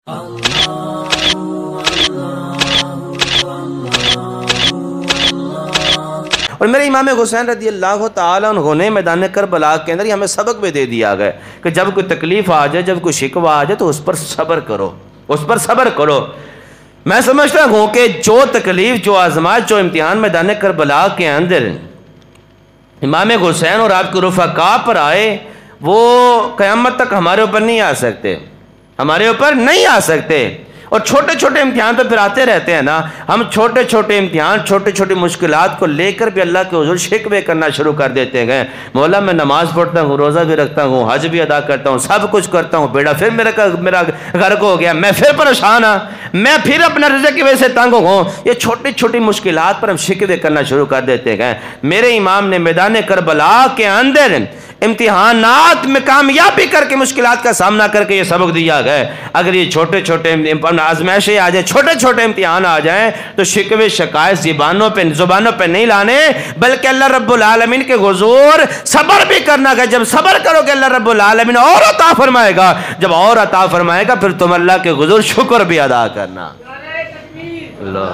और मेरे इमाम हुसैन रज़ी अल्लाह तआला अन्हु ने मैदान करबला के अंदर हमें सबक भी दे दिया गया कि जब कोई तकलीफ आ जाए, जब कोई शिकवा आ जाए तो उस पर सब्र करो, उस पर सब्र करो। मैं समझता हूँ कि जो तकलीफ, जो आजमाइश, जो इम्तिहान मैदान करबला के अंदर इमाम हुसैन और आपके रफ़क़ा पर आए, वो क़यामत तक हमारे ऊपर नहीं आ सकते, हमारे ऊपर नहीं आ सकते। और छोटे छोटे इम्तिहान तो फिर आते रहते हैं ना। हम छोटे छोटे इम्तिहान, छोटी छोटी मुश्किलात को लेकर भी अल्लाह के हुज़ूर शिकवे करना शुरू कर देते हैं। मौला मैं नमाज़ पढ़ता हूँ, रोज़ा भी रखता हूँ, हज भी अदा करता हूँ, सब कुछ करता हूँ, बेड़ा फिर मेरा गर्क हो गया, मैं फिर परेशान हाँ, मैं फिर अपना रिज़्क़ की वजह से तंग हूँ। ये छोटी छोटी मुश्किलात पर हम शिकवे करना शुरू कर देते हैं। मेरे इमाम ने मैदान करबला के अंदर इम्तिहानात में कामयाबी करके, मुश्किलात का सामना करके ये सबक दिया गया। अगर ये छोटे छोटे आजमाइशें आ जाए, छोटे छोटे इम्तिहान आ जाएं, तो शिकवे शिकायत जुबानों पे नहीं लाने, बल्कि अल्लाह रब्बुल आलमीन के हुज़ूर सब्र भी करना है। जब सब्र करोगे अल्लाह रब्बुल आलमीन और अता फरमाएगा, जब और अता फरमाएगा फिर तुम अल्लाह के हुज़ूर शुक्र भी अदा करना। अल्लाह